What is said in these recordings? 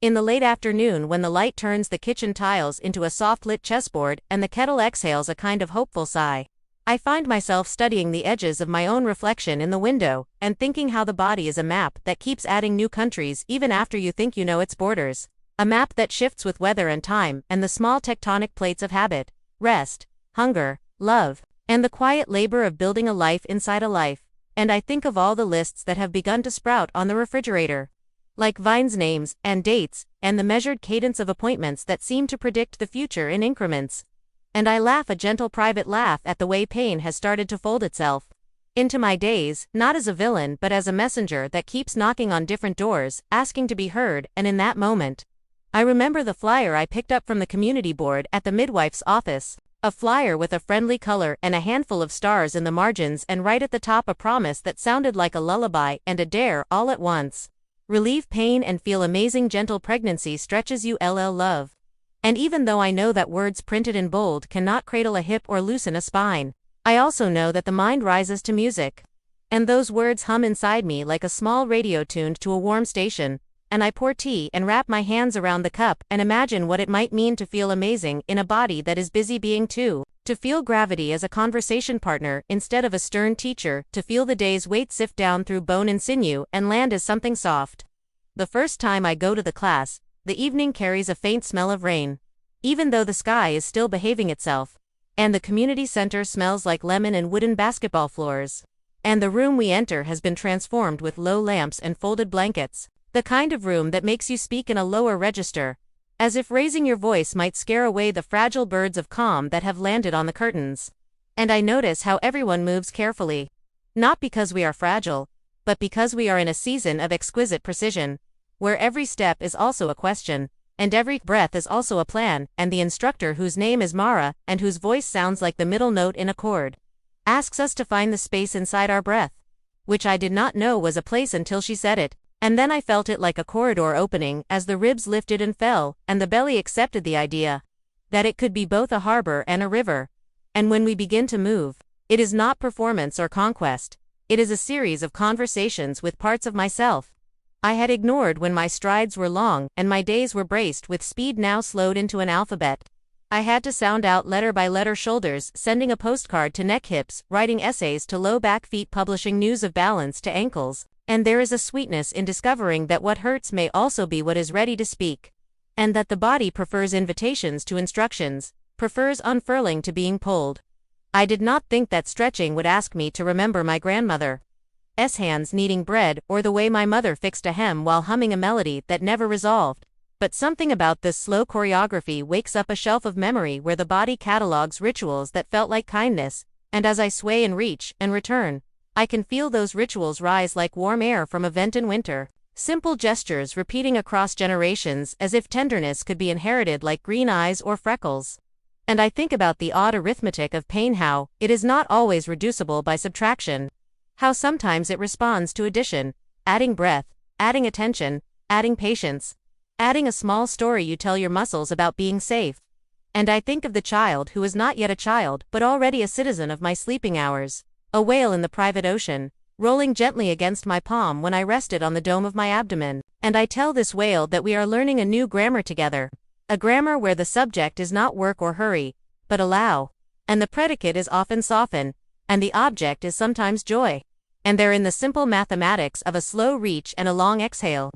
In the late afternoon, when the light turns the kitchen tiles into a soft-lit chessboard and the kettle exhales a kind of hopeful sigh, I find myself studying the edges of my own reflection in the window and thinking how the body is a map that keeps adding new countries even after you think you know its borders. A map that shifts with weather and time and the small tectonic plates of habit, rest, hunger, love, and the quiet labor of building a life inside a life. And I think of all the lists that have begun to sprout on the refrigerator, like vines' names and dates, and the measured cadence of appointments that seem to predict the future in increments. And I laugh a gentle private laugh at the way pain has started to fold itself into my days, not as a villain but as a messenger that keeps knocking on different doors, asking to be heard. And in that moment, I remember the flyer I picked up from the community board at the midwife's office, a flyer with a friendly color and a handful of stars in the margins, and right at the top a promise that sounded like a lullaby and a dare all at once. Relieve pain and feel amazing, gentle pregnancy stretches you love. And even though I know that words printed in bold cannot cradle a hip or loosen a spine, I also know that the mind rises to music. And those words hum inside me like a small radio tuned to a warm station, and I pour tea and wrap my hands around the cup and imagine what it might mean to feel amazing in a body that is busy being too, to feel gravity as a conversation partner instead of a stern teacher, to feel the day's weight sift down through bone and sinew and land as something soft. The first time I go to the class, the evening carries a faint smell of rain, even though the sky is still behaving itself, and the community center smells like lemon and wooden basketball floors. And the room we enter has been transformed with low lamps and folded blankets, the kind of room that makes you speak in a lower register, as if raising your voice might scare away the fragile birds of calm that have landed on the curtains. And I notice how everyone moves carefully, not because we are fragile, but because we are in a season of exquisite precision, where every step is also a question, and every breath is also a plan. And the instructor, whose name is Mara and whose voice sounds like the middle note in a chord, asks us to find the space inside our breath, which I did not know was a place until she said it. And then I felt it like a corridor opening as the ribs lifted and fell, and the belly accepted the idea that it could be both a harbor and a river. And when we begin to move, it is not performance or conquest, it is a series of conversations with parts of myself I had ignored when my strides were long and my days were braced with speed now slowed into an alphabet. I had to sound out letter by letter, shoulders sending a postcard to neck, hips writing essays to low back, feet publishing news of balance to ankles. And there is a sweetness in discovering that what hurts may also be what is ready to speak, and that the body prefers invitations to instructions, prefers unfurling to being pulled. I did not think that stretching would ask me to remember my grandmother's hands kneading bread, or the way my mother fixed a hem while humming a melody that never resolved. But something about this slow choreography wakes up a shelf of memory where the body catalogs rituals that felt like kindness, and as I sway and reach and return, I can feel those rituals rise like warm air from a vent in winter. Simple gestures repeating across generations, as if tenderness could be inherited like green eyes or freckles. And I think about the odd arithmetic of pain, how it is not always reducible by subtraction, how sometimes it responds to addition, adding breath, adding attention, adding patience, adding a small story you tell your muscles about being safe. And I think of the child who is not yet a child but already a citizen of my sleeping hours, a whale in the private ocean, rolling gently against my palm when I rested on the dome of my abdomen. And I tell this whale that we are learning a new grammar together, a grammar where the subject is not work or hurry, but allow, and the predicate is often soften, and the object is sometimes joy. And they're in the simple mathematics of a slow reach and a long exhale.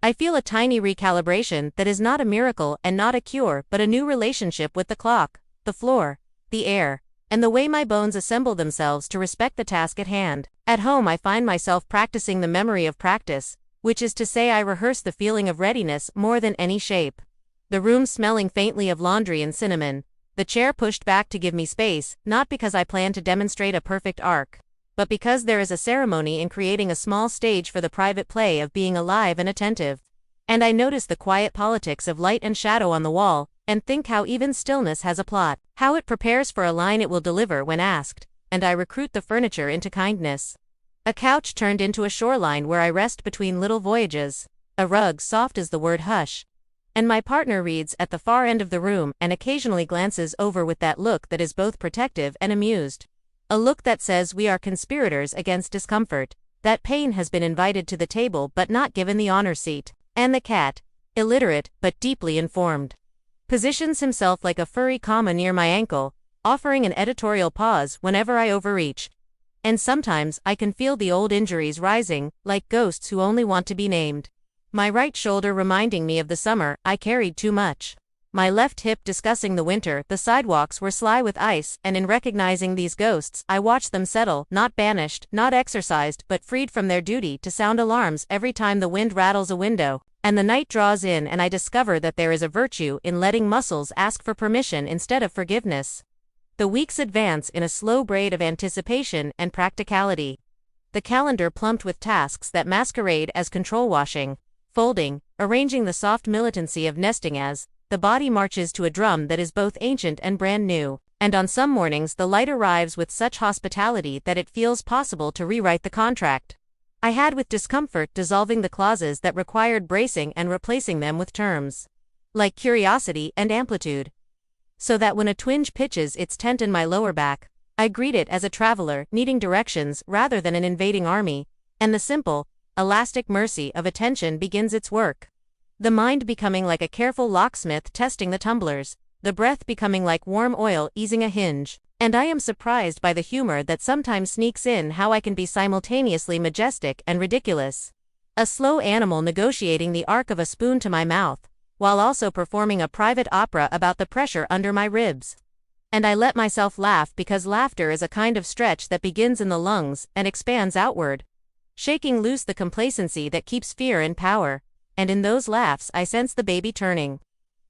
I feel a tiny recalibration that is not a miracle and not a cure but a new relationship with the clock, the floor, the air, and the way my bones assemble themselves to respect the task at hand. At home I find myself practicing the memory of practice, which is to say I rehearse the feeling of readiness more than any shape. The room smelling faintly of laundry and cinnamon, the chair pushed back to give me space, not because I plan to demonstrate a perfect arc, but because there is a ceremony in creating a small stage for the private play of being alive and attentive. And I notice the quiet politics of light and shadow on the wall, and think how even stillness has a plot, how it prepares for a line it will deliver when asked, and I recruit the furniture into kindness. A couch turned into a shoreline where I rest between little voyages, a rug soft as the word hush. And my partner reads at the far end of the room and occasionally glances over with that look that is both protective and amused. A look that says we are conspirators against discomfort, that pain has been invited to the table but not given the honor seat. And the cat, illiterate, but deeply informed. Positions himself like a furry comma near my ankle, offering an editorial pause whenever I overreach. And sometimes I can feel the old injuries rising, like ghosts who only want to be named. My right shoulder reminding me of the summer I carried too much. My left hip discussing the winter the sidewalks were sly with ice, and in recognizing these ghosts, I watched them settle, not banished, not exorcised, but freed from their duty to sound alarms every time the wind rattles a window, and the night draws in, and I discover that there is a virtue in letting muscles ask for permission instead of forgiveness. The weeks advance in a slow braid of anticipation and practicality. The calendar plumped with tasks that masquerade as control washing, folding, arranging the soft militancy of nesting as the body marches to a drum that is both ancient and brand new, and on some mornings the light arrives with such hospitality that it feels possible to rewrite the contract I had with discomfort, dissolving the clauses that required bracing and replacing them with terms like curiosity and amplitude. So that when a twinge pitches its tent in my lower back, I greet it as a traveler needing directions rather than an invading army, and the simple, elastic mercy of attention begins its work. The mind becoming like a careful locksmith testing the tumblers, the breath becoming like warm oil easing a hinge, and I am surprised by the humor that sometimes sneaks in how I can be simultaneously majestic and ridiculous. A slow animal negotiating the arc of a spoon to my mouth, while also performing a private opera about the pressure under my ribs. And I let myself laugh because laughter is a kind of stretch that begins in the lungs and expands outward, shaking loose the complacency that keeps fear in power. And in those laughs I sense the baby turning.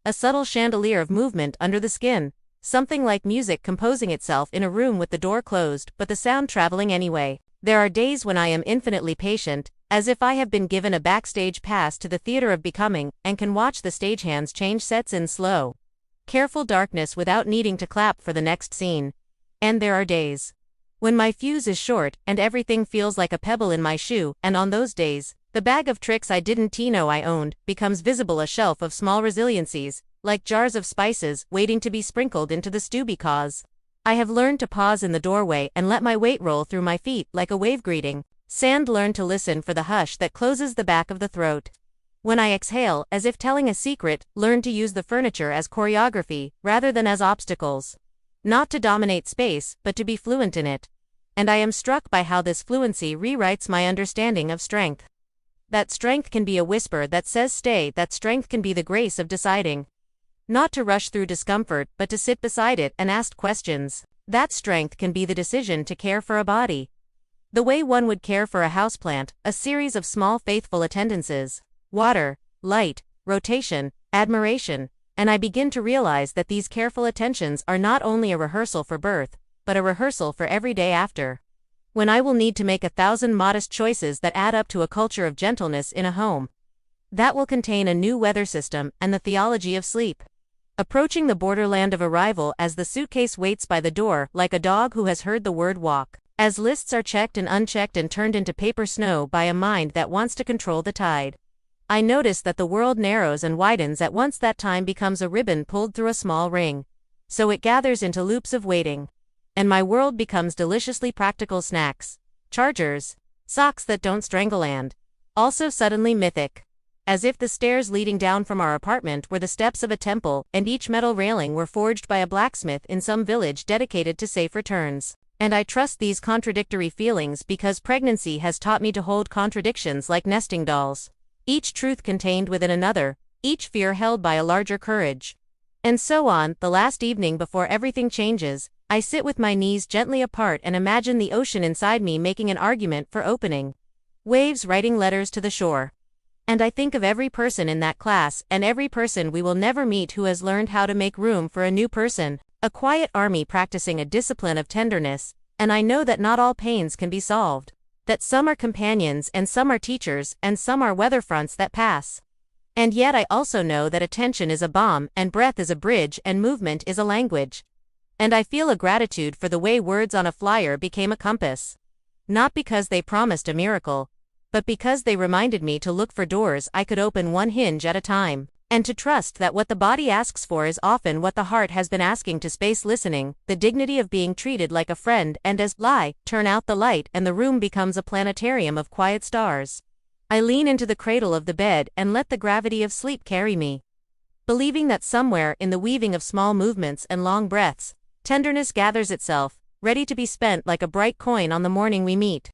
A subtle chandelier of movement under the skin, something like music composing itself in a room with the door closed, but the sound traveling anyway. There are days when I am infinitely patient, as if I have been given a backstage pass to the theater of becoming, and can watch the stagehands change sets in slow, careful darkness without needing to clap for the next scene. And there are days when my fuse is short and everything feels like a pebble in my shoe, and on those days, the bag of tricks I didn't know I owned becomes visible, a shelf of small resiliencies, like jars of spices waiting to be sprinkled into the stew because I have learned to pause in the doorway and let my weight roll through my feet like a wave greeting. Sand learned to listen for the hush that closes the back of the throat. When I exhale, as if telling a secret, learn to use the furniture as choreography rather than as obstacles. Not to dominate space, but to be fluent in it. And I am struck by how this fluency rewrites my understanding of strength. That strength can be a whisper that says stay, that strength can be the grace of deciding not to rush through discomfort but to sit beside it and ask questions. That strength can be the decision to care for a body the way one would care for a houseplant, a series of small faithful attendances, water, light, rotation, admiration, and I begin to realize that these careful attentions are not only a rehearsal for birth, but a rehearsal for every day after, when I will need to make 1,000 modest choices that add up to a culture of gentleness in a home that will contain a new weather system and the theology of sleep. Approaching the borderland of arrival as the suitcase waits by the door like a dog who has heard the word walk, as lists are checked and unchecked and turned into paper snow by a mind that wants to control the tide. I notice that the world narrows and widens at once. That time becomes a ribbon pulled through a small ring. So it gathers into loops of waiting. And my world becomes deliciously practical snacks, chargers, socks that don't strangle, and also suddenly mythic. As if the stairs leading down from our apartment were the steps of a temple, and each metal railing were forged by a blacksmith in some village dedicated to safe returns. And I trust these contradictory feelings because pregnancy has taught me to hold contradictions like nesting dolls. Each truth contained within another, each fear held by a larger courage. And so on. The last evening before everything changes, I sit with my knees gently apart and imagine the ocean inside me making an argument for opening. Waves writing letters to the shore. And I think of every person in that class and every person we will never meet who has learned how to make room for a new person, a quiet army practicing a discipline of tenderness, and I know that not all pains can be solved, that some are companions and some are teachers and some are weather fronts that pass. And yet I also know that attention is a bomb and breath is a bridge and movement is a language. And I feel a gratitude for the way words on a flyer became a compass. Not because they promised a miracle, but because they reminded me to look for doors I could open one hinge at a time, and to trust that what the body asks for is often what the heart has been asking, to space listening, the dignity of being treated like a friend, and as turn out the light and the room becomes a planetarium of quiet stars. I lean into the cradle of the bed and let the gravity of sleep carry me. Believing that somewhere in the weaving of small movements and long breaths, tenderness gathers itself, ready to be spent like a bright coin on the morning we meet.